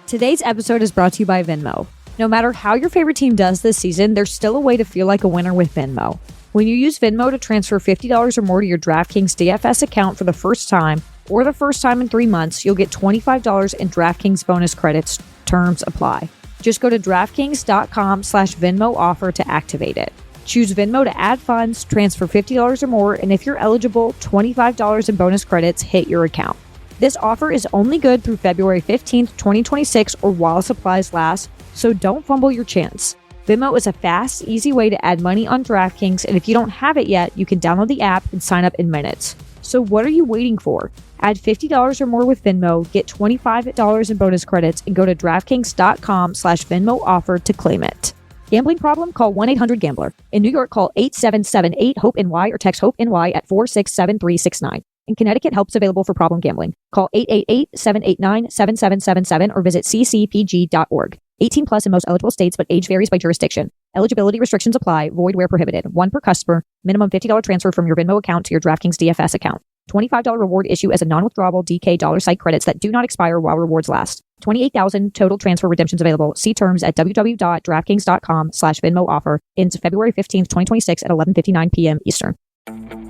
Today's episode is brought to you by Venmo. No matter how your favorite team does this season, there's still a way to feel like a winner with Venmo. When you use Venmo to transfer $50 or more to your DraftKings DFS account for the first time, or the first time in 3 months, you'll get $25 in DraftKings bonus credits. Terms apply. Just go to DraftKings.com/Venmo offer to activate it. Choose Venmo to add funds, transfer $50 or more, and if you're eligible, $25 in bonus credits hit your account. This offer is only good through February 15th, 2026, or while supplies last, so don't fumble your chance. Venmo is a fast, easy way to add money on DraftKings, and if you don't have it yet, you can download the app and sign up in minutes. So what are you waiting for? Add $50 or more with Venmo, get $25 in bonus credits, and go to DraftKings.com/Venmo offer to claim it. Gambling problem? Call 1-800-GAMBLER. In New York, call 877-8-HOPE-NY or text HOPE-NY at 467-369. In Connecticut, help's available for problem gambling. Call 888-789-7777 or visit ccpg.org. 18 plus in most eligible states, but age varies by jurisdiction. Eligibility restrictions apply. Void where prohibited. One per customer. Minimum $50 transfer from your Venmo account to your DraftKings DFS account. $25 reward issue as a non-withdrawable DK dollar site credits that do not expire while rewards last. 28,000 total transfer redemptions available. See terms at www.draftkings.com/Venmo offer. Ends February 15th, 2026 at 11:59 p.m. Eastern.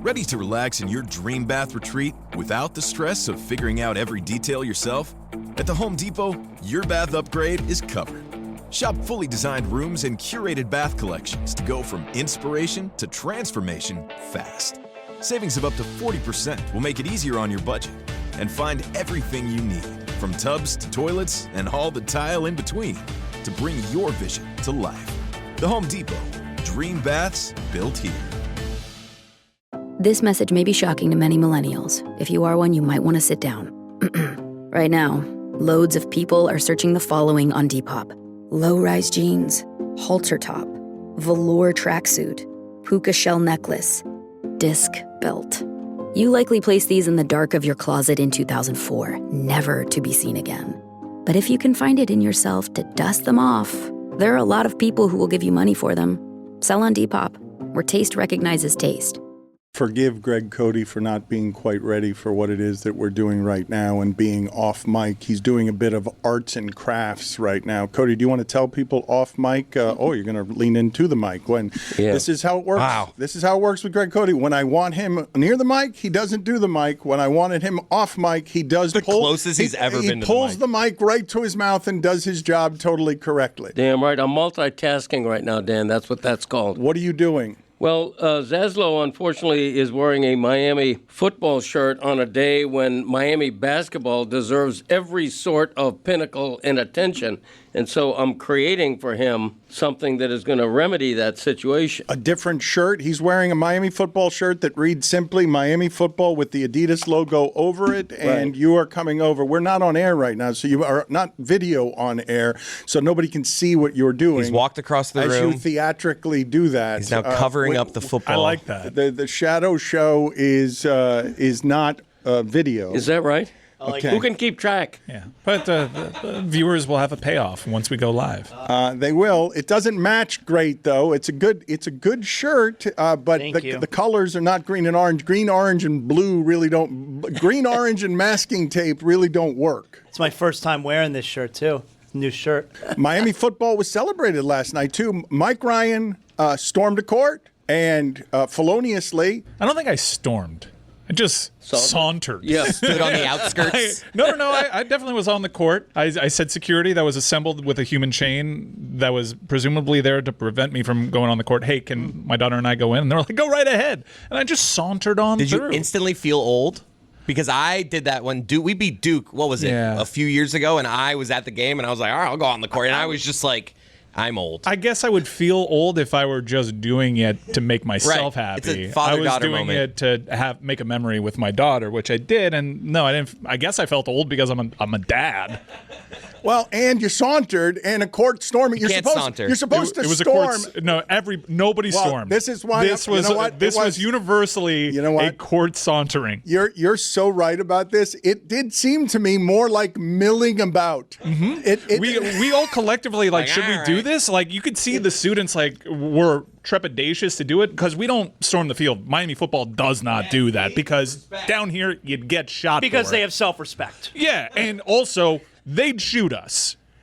Ready to relax in your dream bath retreat without the stress of figuring out every detail yourself? At the Home Depot, your bath upgrade is covered. Shop fully designed rooms and curated bath collections to go from inspiration to transformation fast. Savings of up to 40% will make it easier on your budget. And find everything you need, from tubs to toilets and all the tile in between, to bring your vision to life. The Home Depot. Dream baths built here. This message may be shocking to many millennials. If you are one, you might want to sit down. Right now, loads of people are searching the following on Depop. Low-rise jeans, halter top, velour tracksuit, puka shell necklace, disc belt. You likely placed these in the dark of your closet in 2004, never to be seen again. But if you can find it in yourself to dust them off, there are a lot of people who will give you money for them. Sell on Depop, where taste recognizes taste. Forgive Greg Cody for not being quite ready for what it is that we're doing right now and being off mic. He's doing a bit of arts and crafts right now. Cody, do you want to tell people off mic? You're going to lean into the mic. This is how it works. Wow. This is how it works with Greg Cody. When I want him near the mic, he doesn't do the mic. When I wanted him off mic, he does the closest he's ever been to the mic. He pulls the mic right to his mouth and does his job totally correctly. Damn right. I'm multitasking right now, Dan. That's what that's called. What are you doing? Well, Zaslow, unfortunately, is wearing a Miami football shirt on a day when Miami basketball deserves every sort of pinnacle and attention. And so I'm creating for him something that is going to remedy that situation. A different shirt? He's wearing a Miami football shirt that reads simply Miami football with the Adidas logo over it, and you are coming over. We're not on air right now, so you are not video on air, so nobody can see what you're doing. He's walked across the room. As you theatrically do that. He's now covering up the football. I like that. The shadow show is not video. Is that right? Okay. Who can keep track? Yeah, but the viewers will have a payoff once we go live. They will. It doesn't match great though. It's a good shirt, but the colors are not green and orange. Green, orange, and blue really don't. Green, orange, and masking tape really don't work. It's my first time wearing this shirt too. New shirt. Miami football was celebrated last night too. Mike Ryan stormed a court and feloniously. I don't think I stormed. I just sauntered. Yeah. Stood on the outskirts. No. I definitely was on the court. I said security that was assembled with a human chain that was presumably there to prevent me from going on the court. Hey, can my daughter and I go in? And they're like, go right ahead. And I just sauntered on through. Did you instantly feel old? Because I did that when we beat Duke, what was it, a few years ago, and I was at the game, and I was like, all right, I'll go on the court. And I was just like, I'm old. I guess I would feel old if I were just doing it to make myself happy. It's a father-daughter moment. I was doing it to make a memory with my daughter, which I did. And no, I didn't. I guess I felt old because I'm a dad. Well, and you sauntered, and a court storming. You're supposed to storm. Nobody stormed. This is why. This was universally a court sauntering. You're so right about this. It did seem to me more like milling about. Mm-hmm. We all collectively should we do this? You could see the students were trepidatious to do it because we don't storm the field. Miami football does not do that because down here you'd get shot because for they it. have self-respect. Yeah, and also they'd shoot us.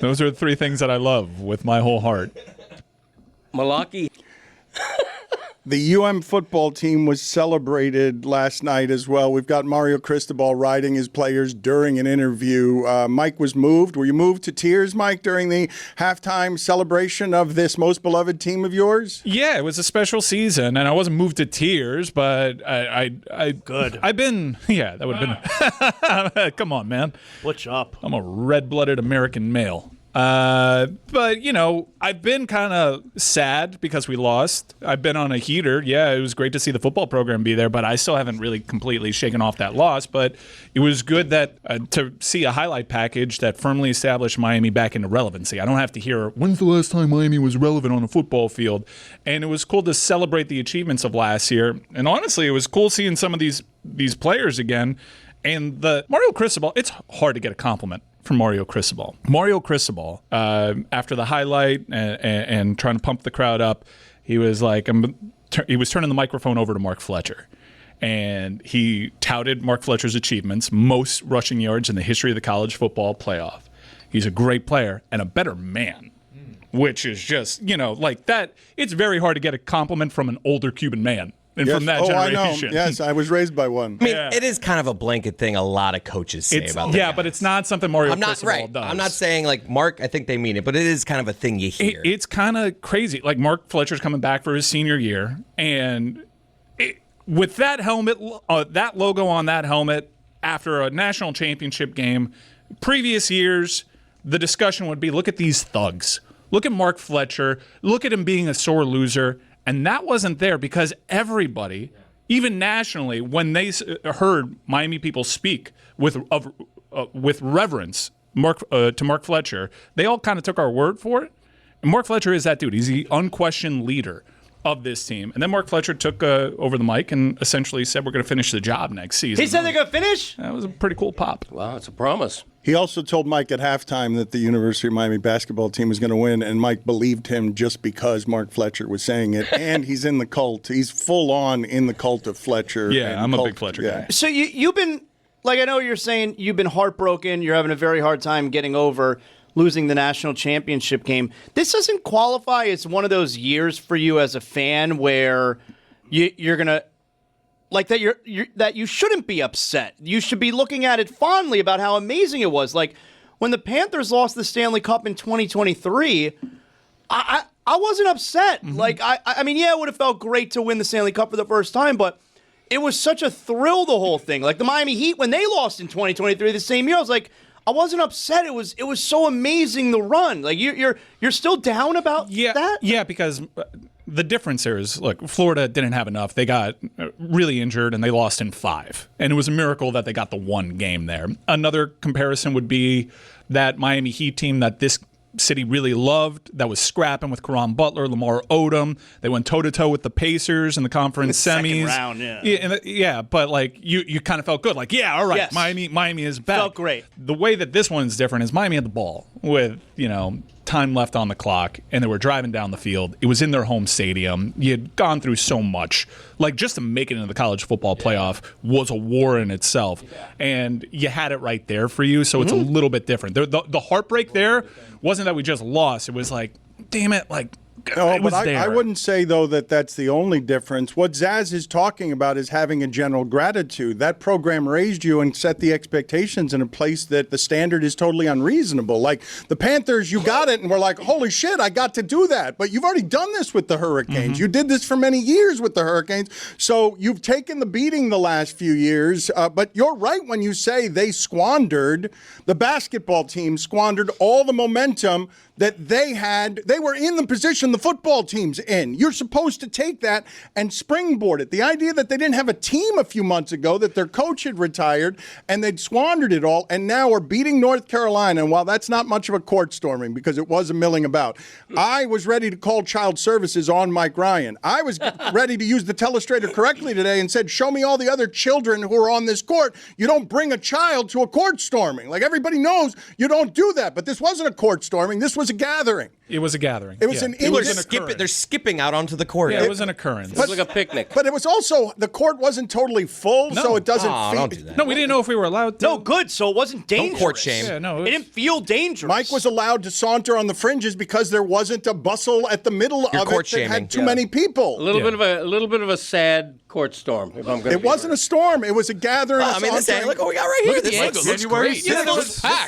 Those are the three things that I love with my whole heart. Malachi. The UM football team was celebrated last night as well. We've got Mario Cristobal riding his players during an interview. Mike was moved. Were you moved to tears, Mike, during the halftime celebration of this most beloved team of yours? Yeah, it was a special season, and I wasn't moved to tears, but Good. I've been, yeah, that would have been, come on, man. What's up? I'm a red-blooded American male. But, you know, I've been kind of sad because we lost. I've been on a heater. Yeah, it was great to see the football program be there, but I still haven't really completely shaken off that loss. But it was good that to see a highlight package that firmly established Miami back into relevancy. I don't have to hear, when's the last time Miami was relevant on a football field? And it was cool to celebrate the achievements of last year. And honestly, it was cool seeing some of these players again. And the Mario Cristobal, it's hard to get a compliment from Mario Cristobal. Mario Cristobal, after the highlight and trying to pump the crowd up, he was like, he was turning the microphone over to Mark Fletcher. And he touted Mark Fletcher's achievements, most rushing yards in the history of the college football playoff. He's a great player and a better man, which is just, you know, like that. It's very hard to get a compliment from an older Cuban man. and from that generation. I know. Yes, I was raised by one. I mean, it is kind of a blanket thing a lot of coaches say about that. Yeah, but it's not something Mario Cristobal does. I'm not saying like Mark, I think they mean it, but it is kind of a thing you hear. It's kind of crazy. Like Mark Fletcher's coming back for his senior year, and with that helmet, that logo on that helmet, after a national championship game, previous years, the discussion would be, look at these thugs. Look at Mark Fletcher. Look at him being a sore loser. And that wasn't there because everybody, even nationally, when they heard Miami people speak with reverence to Mark Fletcher, they all kind of took our word for it. And Mark Fletcher is that dude. He's the unquestioned leader of this team. And then Mark Fletcher took over the mic and essentially said, we're going to finish the job next season. He said they're going to finish? That was a pretty cool pop. Wow, it's a promise. He also told Mike at halftime that the University of Miami basketball team was going to win, and Mike believed him just because Mark Fletcher was saying it. And he's in the cult. He's full on in the cult of Fletcher. Yeah, I'm a big Fletcher guy. So you've been, like I know you're saying you've been heartbroken. You're having a very hard time getting over losing the national championship game. This doesn't qualify as one of those years for you as a fan where you're going to, like that that you shouldn't be upset. You should be looking at it fondly about how amazing it was. Like when the Panthers lost the Stanley Cup in 2023, I wasn't upset. Mm-hmm. Like I mean, yeah, it would have felt great to win the Stanley Cup for the first time, but it was such a thrill, the whole thing. Like the Miami Heat when they lost in 2023 the same year, I was like, I wasn't upset. It was so amazing, the run. Like you're still down about that? Yeah, because the difference there is, look, Florida didn't have enough. They got really injured, and they lost in 5. And it was a miracle that they got the one game there. Another comparison would be that Miami Heat team that this city really loved, that was scrapping with Caron Butler, Lamar Odom. They went toe-to-toe with the Pacers in the conference semis. Second round, yeah, but like you kind of felt good. Like, yeah, all right, yes. Miami is back. Felt great. The way that this one's different is Miami had the ball with, time left on the clock, and they were driving down the field. It was in their home stadium. You had gone through so much. Like, just to make it into the college football playoff was a war in itself. And you had it right there for you, so it's a little bit different. The heartbreak there wasn't that we just lost. It was like, damn it, like, no, but I wouldn't say, though, that that's the only difference. What Zaz is talking about is having a general gratitude. That program raised you and set the expectations in a place that the standard is totally unreasonable. Like the Panthers, you got it, and we're like, holy shit, I got to do that. But you've already done this with the Hurricanes. Mm-hmm. You did this for many years with the Hurricanes. So you've taken the beating the last few years. But you're right when you say the basketball team squandered all the momentum that they had. They were in the position the football team's in. You're supposed to take that and springboard it. The idea that they didn't have a team a few months ago, that their coach had retired, and they'd squandered it all, and now are beating North Carolina. And while that's not much of a court storming, because it was a milling about, I was ready to call child services on Mike Ryan. I was ready to use the telestrator correctly today and said, show me all the other children who are on this court. You don't bring a child to a court storming. Like, everybody knows you don't do that. But this wasn't a court storming. This was a gathering. It was a gathering. It was an They're skipping out onto the court. Yeah, it was an occurrence. It was like a picnic. But it was also, the court wasn't totally full, so it doesn't feel. Don't do that. No, we didn't know if we were allowed to. No, good. So it wasn't dangerous. Don't court shame. Yeah, no, it didn't feel dangerous. Mike was allowed to saunter on the fringes because there wasn't a bustle at the middle of it that had too many people. A little bit of a sad court storm. If I'm it wasn't a storm. It was a gathering. I mean, look what we got right here. This looks great.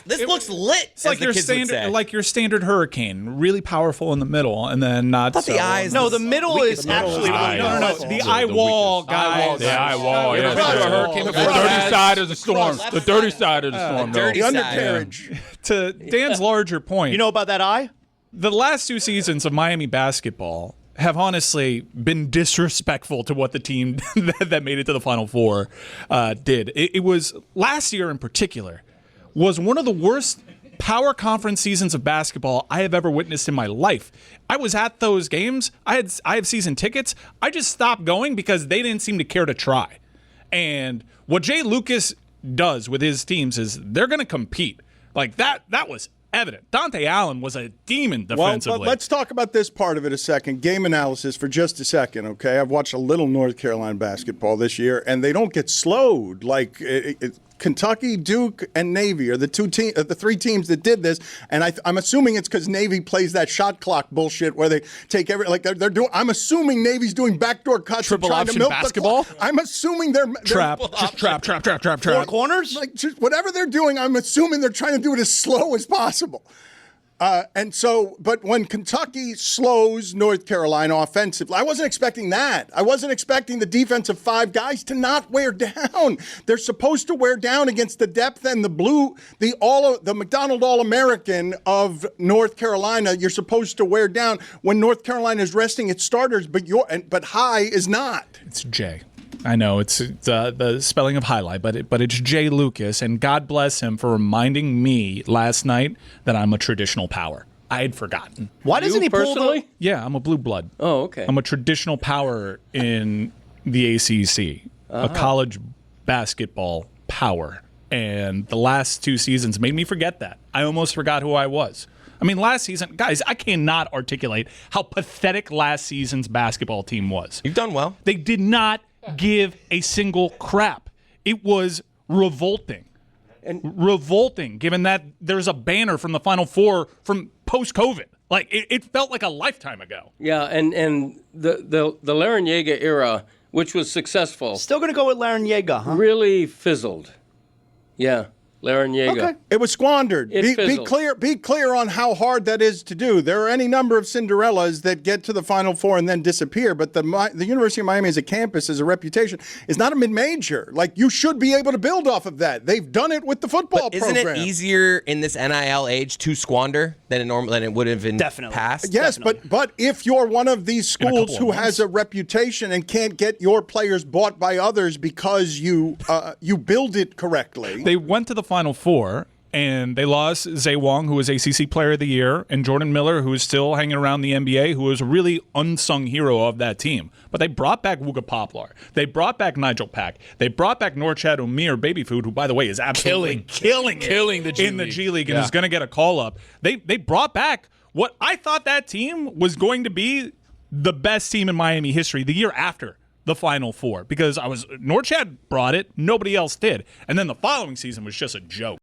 This looks lit. It's like your standard hurricane, really powerful in the middle, and then not so. The eyes. No, the middle is actually no. The eye wall, guys. The eye wall. Yeah, the dirty side of the storm. The dirty side of the storm. The undercarriage. To Dan's larger point, you know about that eye? The last 2 seasons of Miami basketball have honestly been disrespectful to what the team that made it to the Final Four did. It was last year in particular was one of the worst power conference seasons of basketball I have ever witnessed in my life. I was at those games. I have season tickets. I just stopped going because they didn't seem to care to try. And what Jay Lucas does with his teams is they're going to compete. Like that was evident. Dante Allen was a demon defensively. Well, but let's talk about this part of it a second. Game analysis for just a second, okay? I've watched a little North Carolina basketball this year, and they don't get slowed. Like, Kentucky, Duke, and Navy are the three teams that did this, and I'm assuming it's because Navy plays that shot clock bullshit where they take they're doing. I'm assuming Navy's doing backdoor cuts, triple trying option to milk basketball. I'm assuming they're Trap. Four corners. like just whatever they're doing. I'm assuming they're trying to do it as slow as possible. But when Kentucky slows North Carolina offensively, I wasn't expecting that. I wasn't expecting the defensive five guys to not wear down. They're supposed to wear down against the depth and the McDonald All-American of North Carolina. You're supposed to wear down when North Carolina is resting its starters, but High is not. It's Jay. I know it's the spelling of highlight, but it's Jay Lucas, and God bless him for reminding me last night that I'm a traditional power. I had forgotten. Why doesn't he personally? Yeah, I'm a blue blood. Oh, okay. I'm a traditional power in the ACC, a college basketball power, and the last 2 seasons made me forget that. I almost forgot who I was. I mean, last season, guys, I cannot articulate how pathetic last season's basketball team was. You've done well. They did not give a single crap. It was revolting. Revolting, given that there's a banner from the Final Four from post-COVID. Like, it felt like a lifetime ago. Yeah, and the Larrañaga era, which was successful. Still going to go with Larrañaga, huh? Really fizzled. Yeah. Larrañaga. Okay. It was squandered. It Be fizzled. clear on how hard that is to do. There are any number of Cinderellas that get to the Final Four and then disappear, but the University of Miami as a campus, as a reputation, is not a mid-major. Like, you should be able to build off of that. They've done it with the football Isn't program. it easier in this NIL age to squander than it would have in past? Yes, but if you're one of these schools who has a reputation and can't get your players bought by others because you build it correctly. They went to the Final Four, and they lost Zay Wong, who was ACC Player of the Year, and Jordan Miller, who is still hanging around the NBA, who was a really unsung hero of that team. But they brought back Wooga Poplar. They brought back Nigel Pack. They brought back Norchad Omier Babyfood, who, by the way, is absolutely killing the G in League. the G League and is going to get a call-up. They brought back what I thought that team was going to be the best team in Miami history the year after the Final Four, because Norchad brought it, nobody else did. And then the following season was just a joke.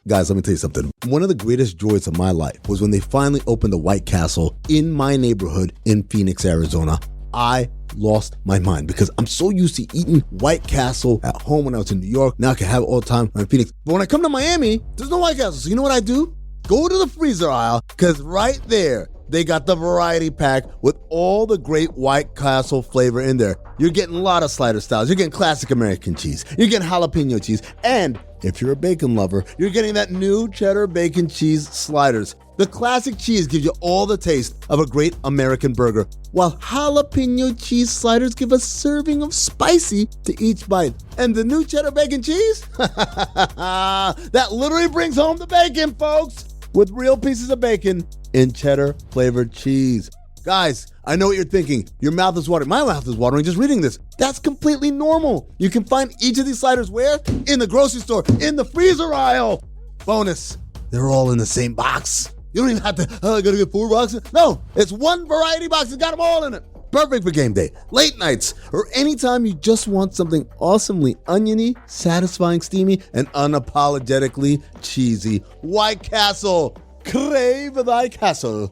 Guys, let me tell you something. One of the greatest joys of my life was when they finally opened the White Castle in my neighborhood in Phoenix, Arizona. I lost my mind because I'm so used to eating White Castle at home when I was in New York. Now I can have it all the time in Phoenix. But when I come to Miami, there's no White Castle. So you know what I do? Go to the freezer aisle, because right there, they got the variety pack with all the great White Castle flavor in there. You're getting a lot of slider styles. You're getting classic American cheese. You're getting jalapeno cheese. And if you're a bacon lover, you're getting that new cheddar bacon cheese sliders. The classic cheese gives you all the taste of a great American burger, while jalapeno cheese sliders give a serving of spicy to each bite. And the new cheddar bacon cheese? That literally brings home the bacon, folks, with real pieces of bacon in cheddar-flavored cheese. Guys, I know what you're thinking. Your mouth is watering. My mouth is watering just reading this. That's completely normal. You can find each of these sliders where? In the grocery store, in the freezer aisle. Bonus, they're all in the same box. You don't even have to, I gotta get 4 boxes. No, it's one variety box that's got them all in it. Perfect for game day, late nights, or anytime you just want something awesomely oniony, satisfying, steamy, and unapologetically cheesy. White Castle. Crave thy castle.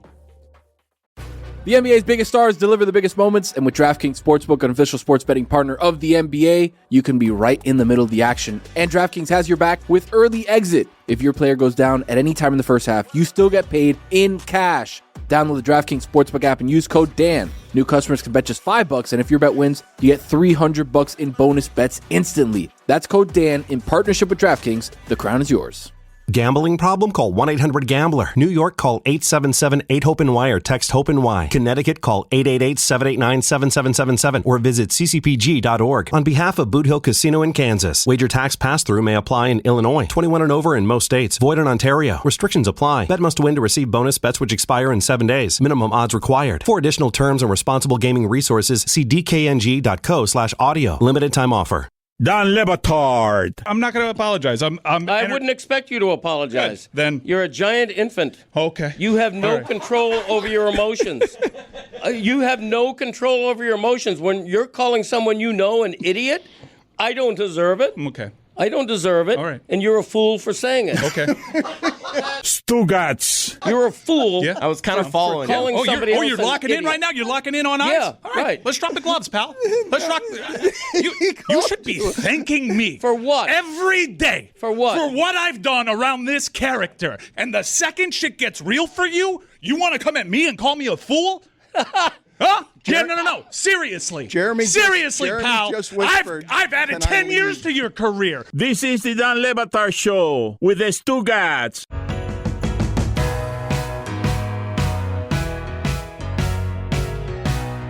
The NBA's biggest stars deliver the biggest moments, and with DraftKings Sportsbook, an official sports betting partner of the NBA, you can be right in the middle of the action. And DraftKings has your back with early exit. If your player goes down at any time in the first half, you still get paid in cash. Download the DraftKings Sportsbook app and use code DAN. New customers can bet just $5, and if your bet wins, you get $300 in bonus bets instantly. That's code DAN in partnership with DraftKings. The crown is yours. Gambling problem? Call 1-800-GAMBLER. New York, call 877-8-HOPE-NY or text HOPE-NY. Connecticut, call 888-789-7777 or visit ccpg.org. On behalf of Boot Hill Casino in Kansas, wager tax pass-through may apply in Illinois. 21 and over in most states. Void in Ontario. Restrictions apply. Bet must win to receive bonus bets which expire in 7 days. Minimum odds required. For additional terms and responsible gaming resources, see dkng.co/audio. Limited time offer. Don Le Batard. I'm not going to apologize. I wouldn't expect you to apologize. Good. Then you're a giant infant. Okay. You have no control over your emotions. You have no control over your emotions. When you're calling someone you know an idiot, I don't deserve it. Okay. I don't deserve it. All right. And you're a fool for saying it. Okay. Stugotz. You're a fool. I was kind of following him. calling somebody else you're an locking in idiot. right now? You're locking in on us? Yeah, All right. right. Let's drop the gloves, pal. Let's rock. You should be thanking me. For what? Every day. For what? For what I've done around this character. And the second shit gets real for you, you want to come at me and call me a fool? Huh? Yeah, no. Seriously. Jeremy pal. just whispered, I've added "Can I 10 years leave?" to your career. This is the Dan Le Batard Show with the Stugotz.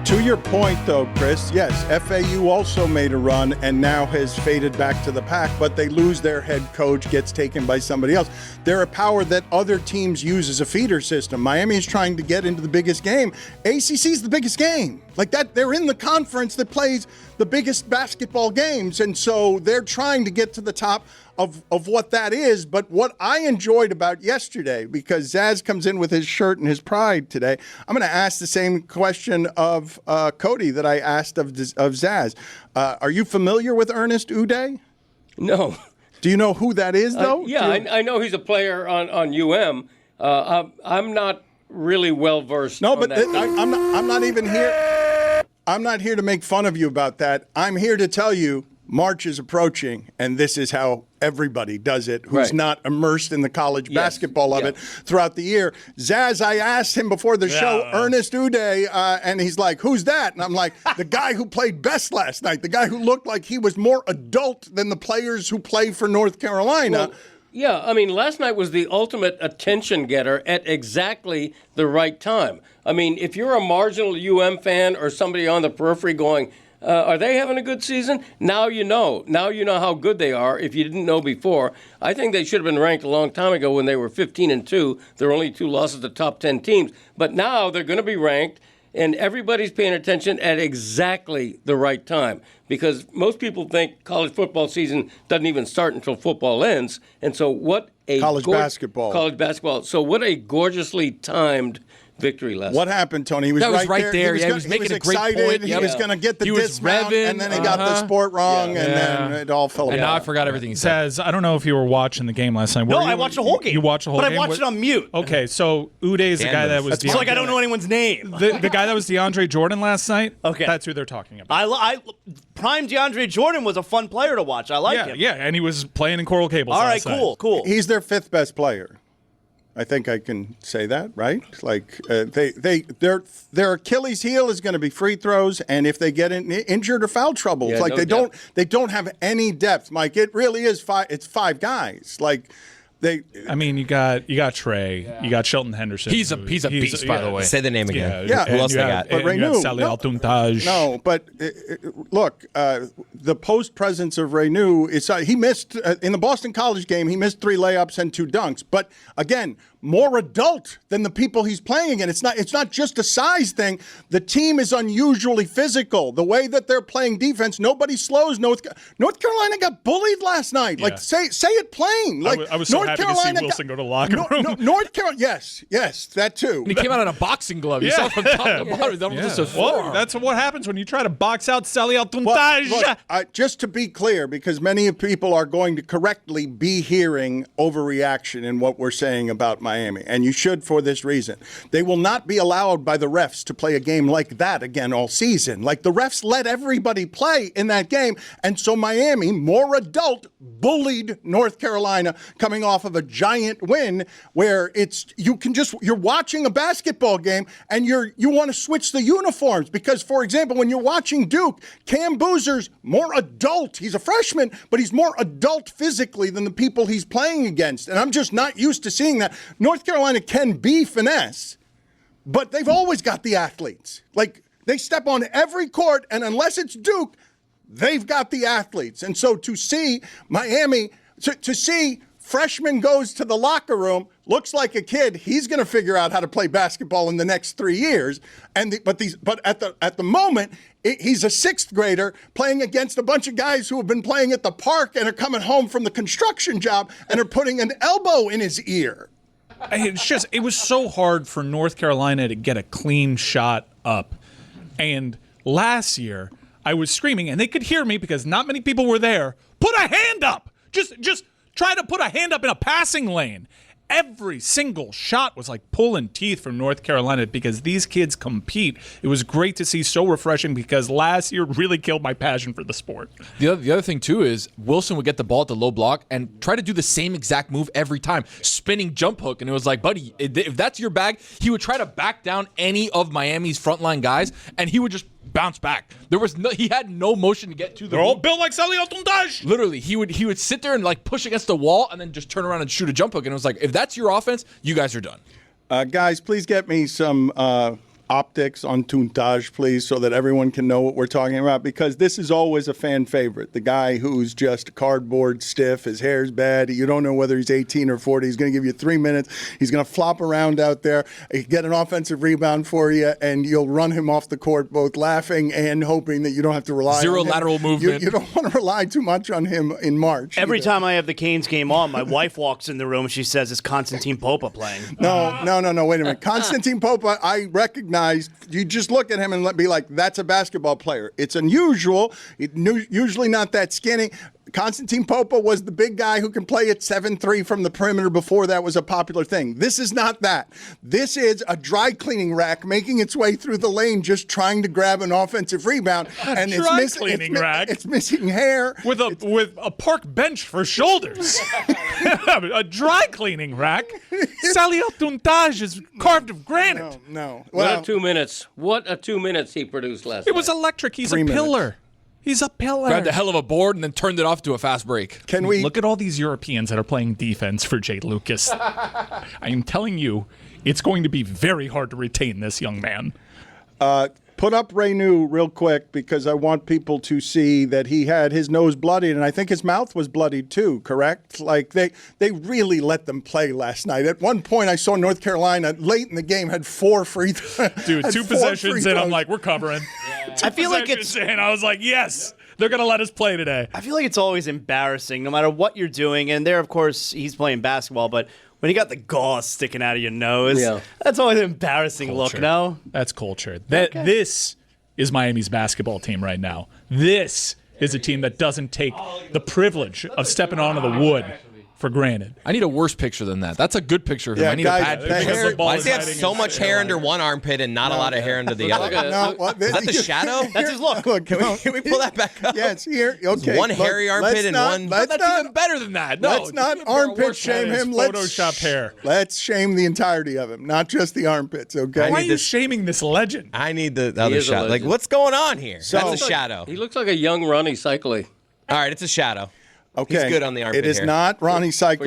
To your point, though, Chris, yes, FAU also made a run and now has faded back to the pack, but they lose their head coach, gets taken by somebody else. They're a power that other teams use as a feeder system. Miami is trying to get into the biggest game. ACC is the biggest game. Like that, they're in the conference that plays the biggest basketball games, and so they're trying to get to the top of what that is. But what I enjoyed about yesterday, because Zaz comes in with his shirt and his pride today, I'm going to ask the same question of Cody that I asked of Zaz. Are you familiar with Ernest Uuuuuuudeeehhhhhh? No. Do you know who that is, though? I know he's a player on UM. I'm not really well versed. No, on but that. I'm not even here. I'm not here to make fun of you about that. I'm here to tell you March is approaching, and this is how everybody does it who's not immersed in the college basketball of it throughout the year. Zaz, I asked him before the show, Ernest Uuuuuuudeeehhhhh, and he's like, who's that? And I'm like, the guy who played best last night, the guy who looked like he was more adult than the players who play for North Carolina. Well, yeah, I mean, last night was the ultimate attention getter at exactly the right time. I mean, if you're a marginal UM fan or somebody on the periphery going, are they having a good season? Now you know. Now you know how good they are if you didn't know before. I think they should have been ranked a long time ago when they were 15-2. There were only 2 losses to top 10 teams. But now they're going to be ranked, and everybody's paying attention at exactly the right time. Because most people think college football season doesn't even start until football ends. And so what a College basketball. So what a gorgeously timed victory last What happened, Tony? He was right there. He was making a great excited. point. He was going to get the He was dismount, revving. and then he got the sport wrong, and then it all fell apart. And now I forgot everything he said. Says, I don't know if you were watching the game last night. No, I watched the whole game. You watched the whole game? But I watched it on mute. Okay, so Uday is the guy that was It's like I don't know anyone's name. The guy that was DeAndre Jordan last night? Okay. That's who they're talking about. Prime DeAndre Jordan was a fun player to watch. I like him. Yeah, and he was playing in Coral Gables last night. Cool. He's their 5th best player. I think I can say that, right? Like their Achilles heel is going to be free throws, and if they get injured or foul trouble, it's like they don't have any depth, Mike. It really is 5. It's 5 guys. Like I mean, you got Trey, you got Shelton Henderson. He's a beast, by the way. Say the name again. Yeah. Who else they got? But Renew. No, but look, the post presence of Renew is he missed in the Boston College game. He missed 3 layups and 2 dunks. But again, more adult than the people he's playing against. It's not just a size thing. The team is unusually physical. The way that they're playing defense, nobody slows. North Carolina got bullied last night. Like say it plain. Like I was so happy to see Wilson go to the locker room. North Carolina, yes, that too. And he came out in a boxing glove. You saw from top to bottom. Well, that's what happens when you try to box out Sally Altuntaj. Just to be clear, because many people are going to correctly be hearing overreaction in what we're saying about Miami, and you should for this reason. They will not be allowed by the refs to play a game like that again all season. Like the refs let everybody play in that game, and so Miami, more adult, bullied North Carolina coming off of a giant win where you're watching a basketball game and you want to switch the uniforms because, for example, when you're watching Duke, Cam Boozer's more adult. He's a freshman, but he's more adult physically than the people he's playing against, and I'm just not used to seeing that. North Carolina can be finesse, but they've always got the athletes. Like, they step on every court, and unless it's Duke, they've got the athletes. And so to see Miami, to see freshman goes to the locker room, looks like a kid, he's going to figure out how to play basketball in the next 3 years. But at the moment, he's a 6th grader playing against a bunch of guys who have been playing at the park and are coming home from the construction job and are putting an elbow in his ear. It was so hard for North Carolina to get a clean shot up. And last year, I was screaming, and they could hear me because not many people were there. Put a hand up! Just try to put a hand up in a passing lane. Every single shot was like pulling teeth from North Carolina because these kids compete. It was great to see, so refreshing, because last year really killed my passion for the sport. The other thing, too, is Wilson would get the ball at the low block and try to do the same exact move every time, spinning jump hook. And it was like, buddy, if that's your bag, he would try to back down any of Miami's frontline guys, and he would just bounce back. He had no motion to get to the They're all built like Salih Al-Tuntaj. Literally, he would sit there and like push against the wall and then just turn around and shoot a jump hook. And it was like, if that's your offense, you guys are done. Guys, please get me some optics on Tuntaj, please, so that everyone can know what we're talking about, because this is always a fan favorite. The guy who's just cardboard stiff, his hair's bad, you don't know whether he's 18 or 40. He's going to give you 3 minutes. He's going to flop around out there, get an offensive rebound for you, and you'll run him off the court, both laughing and hoping that you don't have to rely on him. Zero lateral movement. You don't want to rely too much on him in March. Every time I have the Canes game on, my wife walks in the room. She says, "Is Constantine Popa playing?" No. Wait a minute. Constantine Popa, I recognized. You just look at him and be like, that's a basketball player. It's unusual. Usually not that skinny. Constantine Popa was the big guy who can play at 7'3" from the perimeter before that was a popular thing. This is not that. This is a dry cleaning rack making its way through the lane, just trying to grab an offensive rebound. And It's missing hair. With a park bench for shoulders. A dry cleaning rack. Salih Al-Tuntaj is carved of granite. No. What a 2 minutes. What a 2 minutes he produced last night. It was electric. He's a pillar. He's a pillar. Grabbed a hell of a board and then turned it off to a fast break. Can we look at all these Europeans that are playing defense for Jay Lucas? I am telling you, it's going to be very hard to retain this young man. Put up Renew real quick, because I want people to see that he had his nose bloodied, and I think his mouth was bloodied too, correct? Like, they really let them play last night. At one point, I saw North Carolina late in the game had 4 free throws. Dude, 2 possessions in, I'm like, we're covering. I feel like it's... And I was like, yes, they're going to let us play today. I feel like it's always embarrassing, no matter what you're doing. And there, of course, he's playing basketball, but when you got the gauze sticking out of your nose, that's always an embarrassing look, no? That's culture. This is Miami's basketball team right now. This is a team that doesn't take the privilege of stepping onto the wood for granted. I need a worse picture than that. That's a good picture of him. I need a bad picture. Why does he have so much hair under one armpit and not a lot of hair under the other? Is that the shadow? That's his look. Can we pull that back up? Yes, here. Okay. One hairy armpit and one. That's even better than that. No, let's not armpit shame him. Photoshop hair. Let's shame the entirety of him, not just the armpits. Okay. Why are you shaming this legend? I need the other shot. Like, what's going on here? That's a shadow. He looks like a young Ronnie Cycli. All right, it's a shadow. Okay, he's good on the armpit. It is hair. not He looks like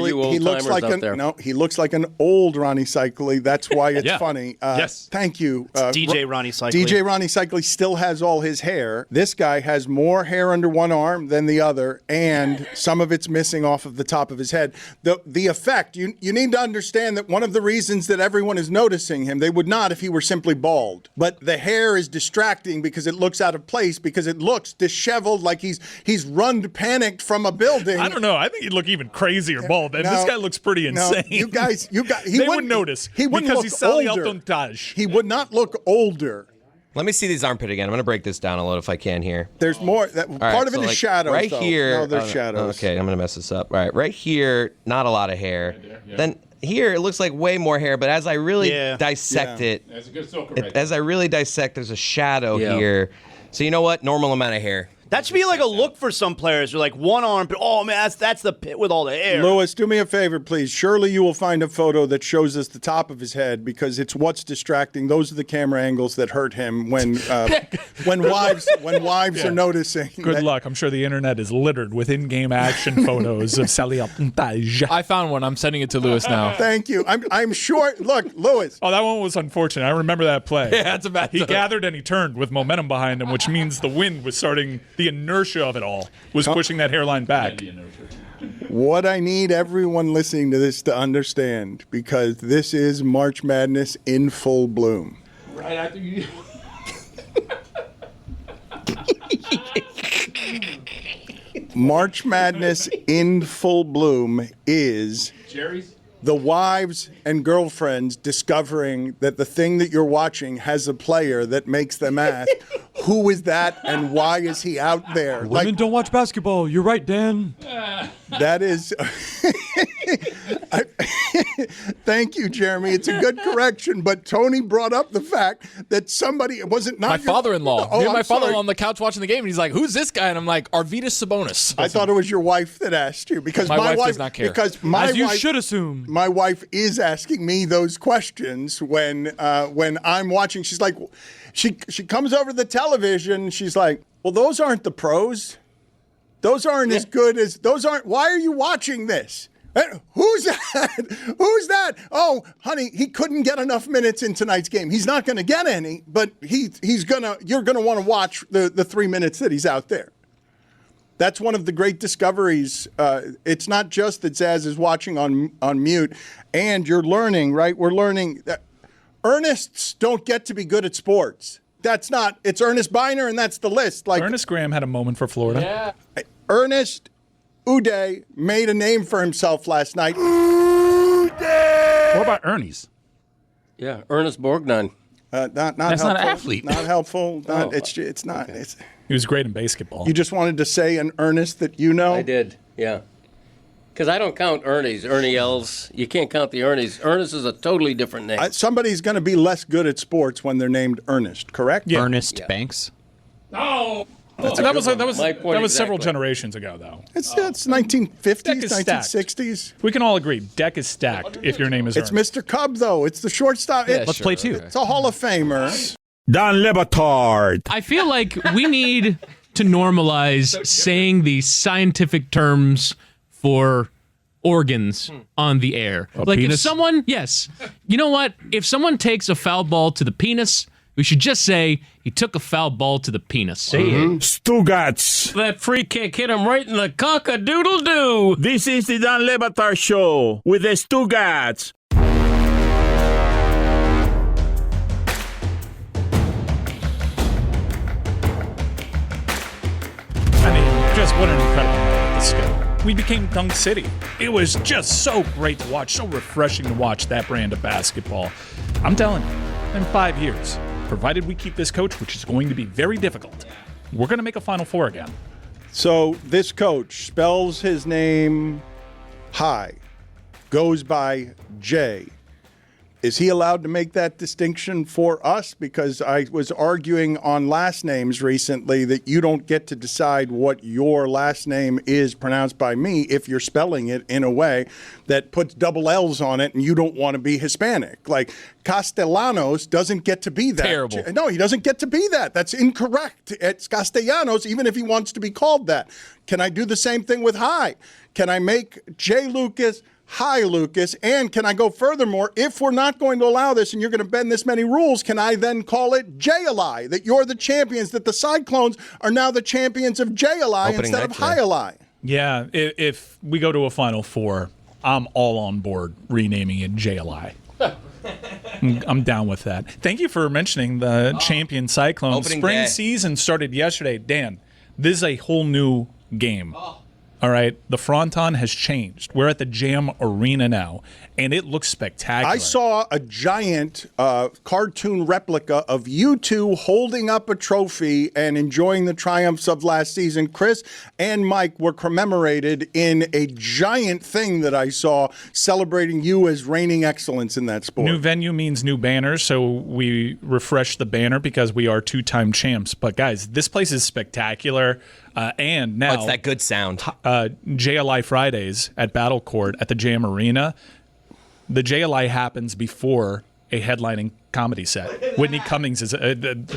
he looks like an old Ronnie Cycli. That's why it's funny. Yes. Thank you. DJ Ronnie Cycli. DJ Ronnie Cycli still has all his hair. This guy has more hair under one arm than the other, and some of it's missing off of the top of his head. The effect, you need to understand that one of the reasons that everyone is noticing him, they would not if he were simply bald. But the hair is distracting because it looks out of place, because it looks disheveled, like he's run panicked from a building. I don't know. I think he'd look even crazier bald. And this guy looks pretty insane. You guys, they wouldn't notice. He wouldn't because look he's Salih older. Al-Tuntaj. He would not look older. Let me see these armpit again. I'm going to break this down a little if I can here. There's more. Part of it is shadows. Right here. No, there's shadows. Okay, I'm going to mess this up. All right, right here, not a lot of hair. Then here, it looks like way more hair, but as I really dissect it, as I really dissect, there's a shadow here. So you know what? Normal amount of hair. That should be like a look for some players. You're like one arm, but oh man, that's the pit with all the hair. Lewis, do me a favor, please. Surely you will find a photo that shows us the top of his head, because it's what's distracting. Those are the camera angles that hurt him when wives are noticing. Good luck. I'm sure the internet is littered with in-game action photos of Salih Al-Tuntaj. I found one. I'm sending it to Lewis now. Thank you. I'm sure. Look, Lewis. Oh, that one was unfortunate. I remember that play. Yeah, that's a bad. He gathered and he turned with momentum behind him, which means the wind was starting. The inertia of it all was pushing that hairline back. What I need everyone listening to this to understand, because this is March Madness in full bloom. Right after you. March Madness in full bloom is Jerry's? the wives and girlfriends discovering that the thing that you're watching has a player that makes them ask, who is that and why is he out there? Women don't watch basketball. You're right, Dan. That is... Thank you, Jeremy. It's a good correction, but Toney brought up the fact that somebody... Was it not my father-in-law? Oh, Me and my I'm father-in-law sorry. on the couch watching the game, and he's like, who's this guy? And I'm like, Arvydas Sabonis. I thought it was your wife that asked you because My wife does not care. Because my As you wife, should assume. My wife is asking me those questions when I'm watching. She's like, she comes over the television. She's like, well, those aren't the pros. Those aren't as good as those aren't. Why are you watching this? Who's that? Who's that? Oh, honey, he couldn't get enough minutes in tonight's game. He's not going to get any, but he's gonna. You're going to want to watch the 3 minutes that he's out there. That's one of the great discoveries. It's not just that Zaz is watching on mute, and you're learning, right? We're learning that Ernests don't get to be good at sports. That's not. It's Ernest Biner, and that's the list. Like Ernest Graham had a moment for Florida. Yeah. Ernest Uuuuuuuudeeehhhhhh made a name for himself last night. What about Ernie's? Yeah, Ernest Borgnine. Not That's helpful. not an athlete. Not helpful. It's not. Okay. He was great in basketball. You just wanted to say an Ernest that you know? I did, yeah. Because I don't count Ernie's. Ernie Els. You can't count the Ernie's. Ernest is a totally different name. Somebody's going to be less good at sports when they're named Ernest, correct? Yeah. Ernest Banks. No. That was exactly. several generations ago, though. It's 1950s, Deck is 1960s. We can all agree, deck is stacked if your name is It's Ernest. Mr. Cub, though. It's the shortstop. Let's play two. It's a Hall of Famer. Dan Batard. I feel like we need to normalize saying the scientific terms for organs on the air. Like penis? if someone, yes, you know what? If someone takes a foul ball to the penis, we should just say he took a foul ball to the penis. Stugotz. That free kick hit him right in the cock-a-doodle-doo. This is the Dan Batard Show with the Stugotz. I mean, just what an incredible night this go. We became Dunk City. It was just so great to watch, so refreshing to watch that brand of basketball. I'm telling you, in 5 years, provided we keep this coach, which is going to be very difficult, we're going to make a Final Four again. So this coach spells his name high, goes by J. Is he allowed to make that distinction for us? Because I was arguing on last names recently that you don't get to decide what your last name is pronounced by me if you're spelling it in a way that puts double L's on it and you don't want to be Hispanic. Like Castellanos doesn't get to be that. Terrible. No, he doesn't get to be that. That's incorrect. It's Castellanos, even if he wants to be called that. Can I do the same thing with High? Can I make J. Lucas Hi, Lucas? And can I go furthermore? If we're not going to allow this and you're going to bend this many rules, can I then call it Jailight? That you're the champions, that the Cyclones are now the champions of Jailight instead of Highlight? Yeah, if we go to a Final Four, I'm all on board renaming it JLI. I'm down with that. Thank you for mentioning the champion Cyclones. Opening Spring day. season started yesterday. Dan, this is a whole new game. All right, the fronton has changed. We're at the Jam Arena now, and it looks spectacular. I saw a giant cartoon replica of you two holding up a trophy and enjoying the triumphs of last season. Chris and Mike were commemorated in a giant thing that I saw celebrating you as reigning excellence in that sport. New venue means new banners, so we refreshed the banner because we are two-time champs. But guys, this place is spectacular. And now it's that good sound. JLI Fridays at Battle Court at the Jam Arena. The JLI happens before a headlining comedy set. Whitney Cummings is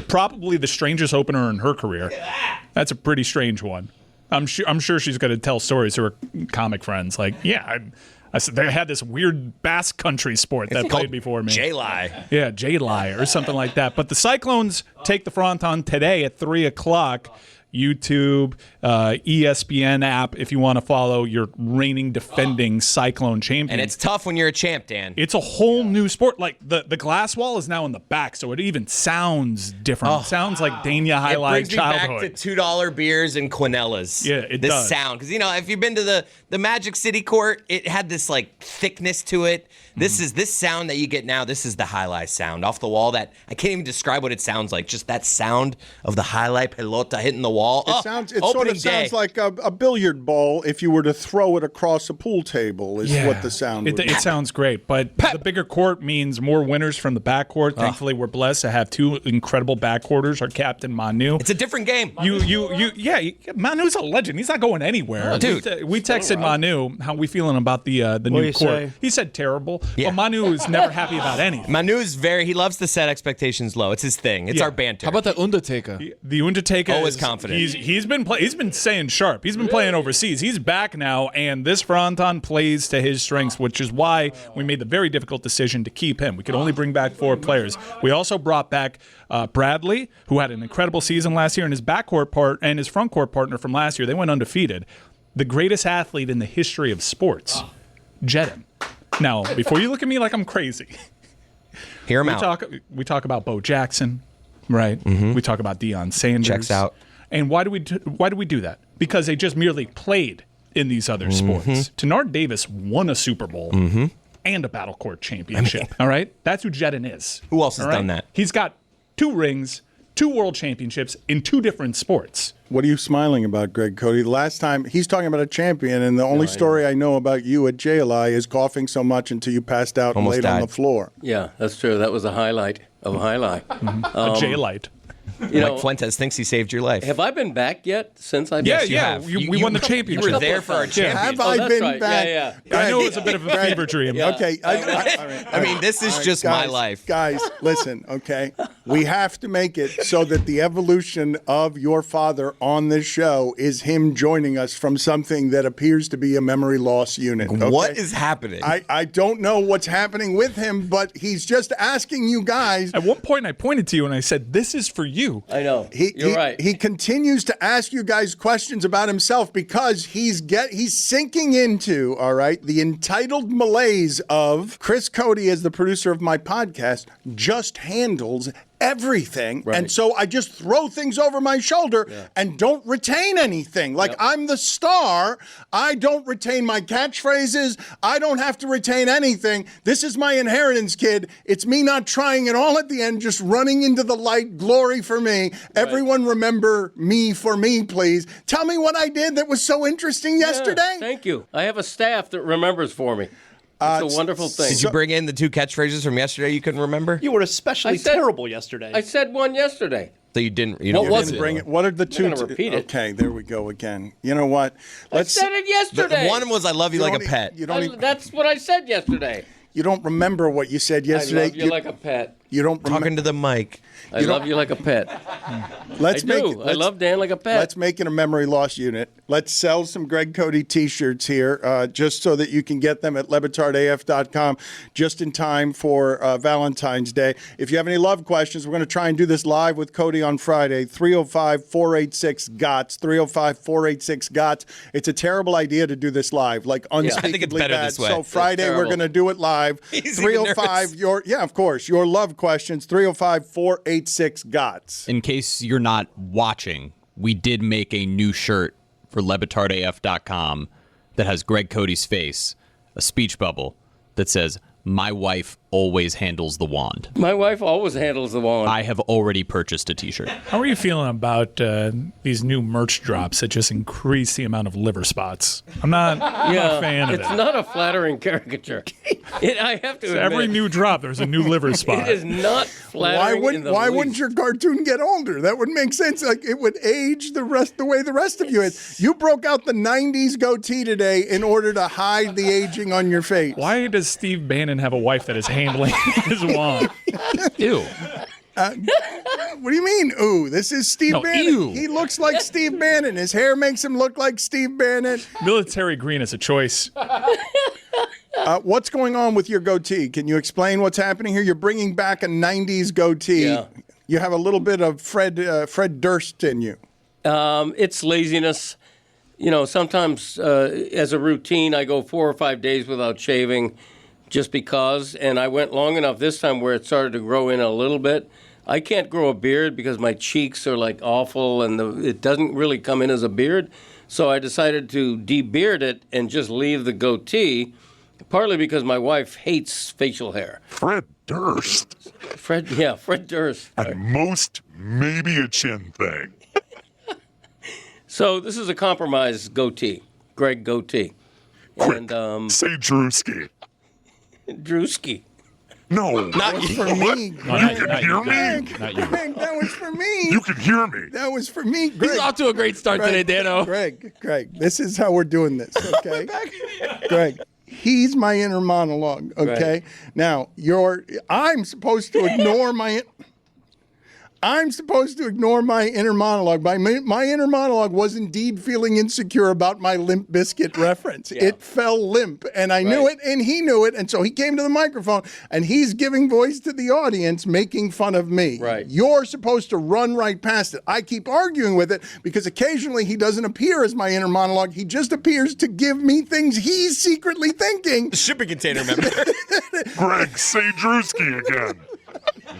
probably the strangest opener in her career. That's a pretty strange one. I'm sure she's going to tell stories to her comic friends. Like, yeah, they had this weird Basque country sport that played before me. J-Lie. Yeah, J-Lie or something like that. But the Cyclones take the fronton today at 3 o'clock. YouTube, ESPN app if you want to follow your reigning defending Cyclone champion. And it's tough when you're a champ, Dan. It's a whole new sport. Like the glass wall is now in the back, so it even sounds different. It sounds like Dania Highlight's childhood. It brings me back to $2 beers and Quinellas. Yeah, it this does. Sound. Because, if you've been to the Magic City court, it had this, thickness to it. This is this sound that you get now. This is the highlight sound off the wall that I can't even describe what it sounds like. Just that sound of the highlight pelota hitting the wall. It sort of sounds like a billiard ball if you were to throw it across a pool table is what the sound would be. It sounds great, but the bigger court means more winners from the backcourt. Thankfully, we're blessed to have two incredible backcourters. Our captain, Manu. It's a different game. Manu's a legend. He's not going anywhere. Dude. We texted Manu how we feeling about the new court. Say? He said terrible. Yeah. But Manu is never happy about anything. Manu's he loves to set expectations low. It's his thing. It's our banter. How about the Undertaker? The Undertaker always confident. He's been staying sharp. He's been playing overseas. He's back now, and this fronton plays to his strengths, which is why we made the very difficult decision to keep him. We could only bring back 4 players. We also brought back Bradley, who had an incredible season last year, and his backcourt and his frontcourt partner from last year. They went undefeated. The greatest athlete in the history of sports, Jedin. Now, before you look at me like I'm crazy, hear him out. We talk about Bo Jackson, right? Mm-hmm. We talk about Deion Sanders. Checks out. And why do we do that? Because they just merely played in these other sports. Tenard Davis won a Super Bowl and a Battle Court championship. All right, that's who Jedin is. Who else has done that? He's got 2 rings, 2 world championships in 2 different sports. What are you smiling about, Greg Cody? The last time he's talking about a champion, and the only story I know about you at jailight is coughing so much until you passed out and laid on the floor. Yeah, that's true. That was a highlight of a highlight. A jailight. Mike Fuentes thinks he saved your life. Have I been back yet since I've been Yeah, back? yeah. We won the championship. You were there for our championship. Have I been back? Yeah. I know it was a bit of a fever dream. Yeah. Okay. I mean, this is just my life. Guys, listen, okay? We have to make it so that the evolution of your father on this show is him joining us from something that appears to be a memory loss unit. Okay? What is happening? I don't know what's happening with him, but he's just asking you guys. At one point, I pointed to you and I said, "This is for you." I know. You're right. He continues to ask you guys questions about himself because he's sinking into, all right, the entitled malaise of Chris Cody as the producer of my podcast just handles everything. Right. And so I just throw things over my shoulder and don't retain anything. Like I'm the star. I don't retain my catchphrases. I don't have to retain anything. This is my inheritance, kid. It's me not trying it all at the end, just running into the light. Glory for me. Everyone remember me for me, please. Tell me what I did that was so interesting yesterday. Thank you. I have a staff that remembers for me. It's a wonderful thing. Did you bring in the 2 catchphrases from yesterday you couldn't remember? You were especially terrible yesterday. I said one yesterday. So you didn't. What was it? Bring it. What are the 2? I'm gonna repeat it. Okay, there we go again. You know what? I said it yesterday. One was I love you like a pet. That's what I said yesterday. You don't remember what you said yesterday. I love you like a pet. You don't talking to the mic. I love you like a pet. I love Dan like a pet. Let's make it a memory loss unit. Let's sell some Greg Cody T-shirts here, just so that you can get them at LeBatardAF.com just in time for Valentine's Day. If you have any love questions, we're going to try and do this live with Cody on Friday. 305-486-GOTS. 305-486-GOTS. It's a terrible idea to do this live, like unspeakably I think it's better bad. this way. So Friday we're going to do it live. 305 of course, your love questions. 305-486-GOTS. In case you're not watching, we did make a new shirt for LeBatardAF.com that has Greg Cody's face, a speech bubble that says, "My wife always handles the wand." My wife always handles the wand. I have already purchased a T-shirt. How are you feeling about these new merch drops that just increase the amount of liver spots? I'm not a fan of it's it. not a flattering caricature. I have to admit. Every new drop, there's a new liver spot. It is not flattering. Why wouldn't your cartoon get older? That would make sense. Like it would age the way the rest of you is. You broke out the '90s goatee today in order to hide the aging on your face. Why does Steve Bannon have a wife that is handling his wand? Ew. What do you mean, ooh? This is Steve Bannon. Ew. He looks like Steve Bannon. His hair makes him look like Steve Bannon. Military green is a choice. What's going on with your goatee? Can you explain what's happening here? You're bringing back a '90s goatee. Yeah. You have a little bit of Fred Durst in you. It's laziness. You know, sometimes as a routine, I go 4 or 5 days without shaving just because. And I went long enough this time where it started to grow in a little bit. I can't grow a beard because my cheeks are like awful and it doesn't really come in as a beard. So I decided to de-beard it and just leave the goatee, partly because my wife hates facial hair. Fred Durst. Fred Durst. At most, maybe a chin thing. So this is a compromise goatee, Greg goatee. Quick, and, say Drewski. Drewski. No. That was for me. You can hear me? Greg, that was for me. You can hear me. That was for me. Greg. He's off to a great start today, Dano. Greg, this is how we're doing this, okay? Greg, he's my inner monologue, okay? Right. Now, I'm supposed to ignore my inner monologue. My inner monologue was indeed feeling insecure about my Limp Bizkit reference. Yeah. It fell limp, and I knew it, and he knew it, and so he came to the microphone, and he's giving voice to the audience, making fun of me. Right. You're supposed to run right past it. I keep arguing with it because occasionally he doesn't appear as my inner monologue. He just appears to give me things he's secretly thinking. The shipping container member. Greg, say Drewski again.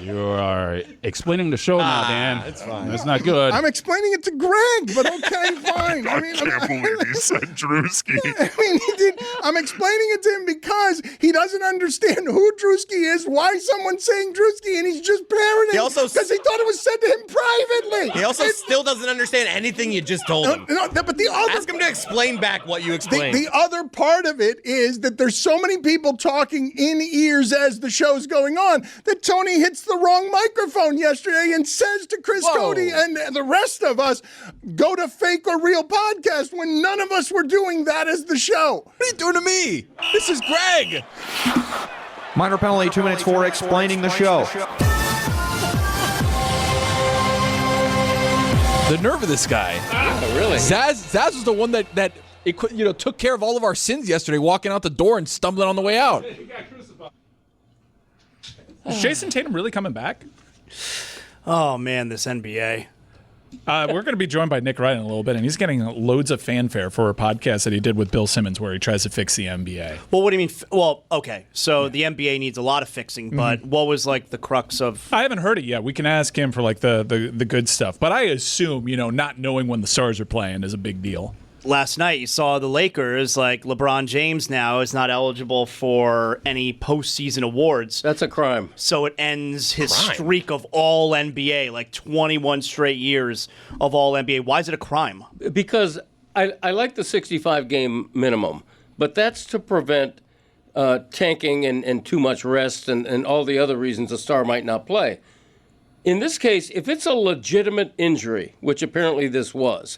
You are explaining the show now, Dan. That's fine. That's not good. I'm explaining it to Greg, but okay, fine. I can't believe he said Drewski. I mean, he did. I'm explaining it to him because he doesn't understand who Drewski is, why someone's saying Drewski, and he's just parroting because he thought it was said to him privately. He also still doesn't understand anything you just told him. No, but the other, ask him to explain back what you explained. The other part of it is that there's so many people talking in ears as the show's going on that Toney hits the wrong microphone yesterday and says to Chris Cody and the rest of us, go to Fake or Real Podcast, when none of us were doing that as the show. What are you doing to me? This is Greg. Minor penalty, 2 minutes for explaining the show. The nerve of this guy. Really? Zaz was the one that took care of all of our sins yesterday, walking out the door and stumbling on the way out. Is Jason Tatum really coming back? Oh, man, this NBA. We're going to be joined by Nick Wright in a little bit, and he's getting loads of fanfare for a podcast that he did with Bill Simmons where he tries to fix the NBA. Well, what do you mean? Well, okay, so the NBA needs a lot of fixing, but what was like the crux of... I haven't heard it yet. We can ask him for like the good stuff, but I assume, not knowing when the Stars are playing is a big deal. Last night, you saw the Lakers, like LeBron James now is not eligible for any postseason awards. That's a crime. So it ends his streak of all NBA, like 21 straight years of all NBA. Why is it a crime? Because I like the 65-game minimum, but that's to prevent tanking and too much rest and all the other reasons a star might not play. In this case, if it's a legitimate injury, which apparently this was,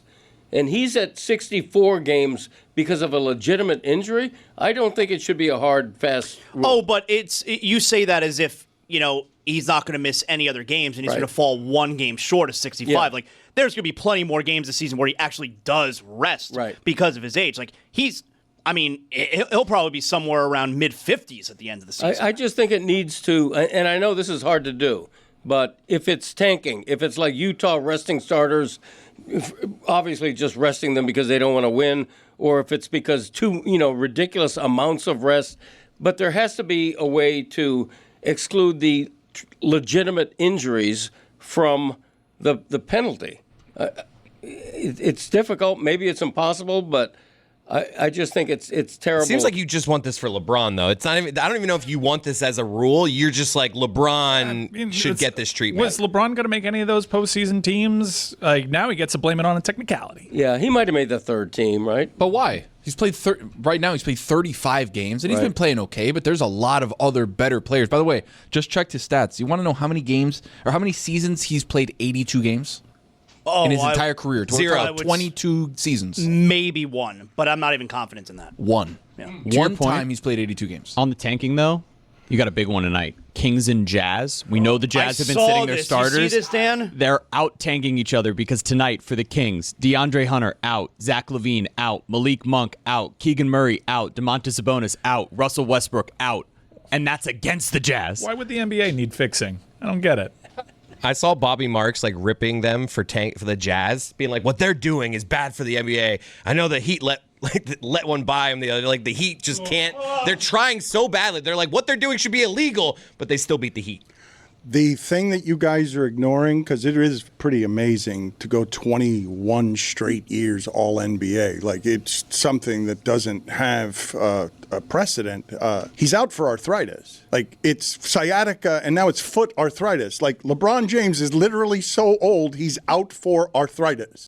and he's at 64 games because of a legitimate injury, I don't think it should be a hard, fast rule. Oh, but you say that as if, he's not going to miss any other games and he's going to fall one game short of 65. Yeah. Like, there's going to be plenty more games this season where he actually does rest because of his age. Like, he'll probably be somewhere around mid-50s at the end of the season. I just think it needs to, and I know this is hard to do, but if it's tanking, if it's like Utah resting starters, obviously just resting them because they don't want to win, or if it's because ridiculous amounts of rest, but there has to be a way to exclude the legitimate injuries from the penalty. It's difficult, maybe it's impossible, but I just think it's terrible. It seems like you just want this for LeBron, though. It's not even. I don't even know if you want this as a rule. You're just like LeBron should get this treatment. Was LeBron going to make any of those postseason teams? Like now, he gets to blame it on a technicality. Yeah, he might have made the third team, right? But why? He's played right now. He's played 35 games, and he's been playing okay. But there's a lot of other better players. By the way, just checked his stats. You want to know how many games or how many seasons he's played 82 games? In his entire career. 22 seasons. Maybe one, but I'm not even confident in that. One. Yeah. One time he's played 82 games. On the tanking, though, you got a big one tonight. Kings and Jazz. We know the Jazz have been sitting their starters. You see this, Dan? They're out tanking each other because tonight for the Kings, DeAndre Hunter out, Zach LaVine out, Malik Monk out, Keegan Murray out, Domantas Sabonis out, Russell Westbrook out. And that's against the Jazz. Why would the NBA need fixing? I don't get it. I saw Bobby Marks like ripping them for the Jazz, being like, "What they're doing is bad for the NBA." I know the Heat let one by them the other. Like the Heat just can't. They're trying so badly. They're like, what they're doing should be illegal, but they still beat the Heat. The thing that you guys are ignoring, because it is pretty amazing to go 21 straight years all NBA. Like, it's something that doesn't have a precedent. He's out for arthritis. Like, it's sciatica, and now it's foot arthritis. Like, LeBron James is literally so old, he's out for arthritis.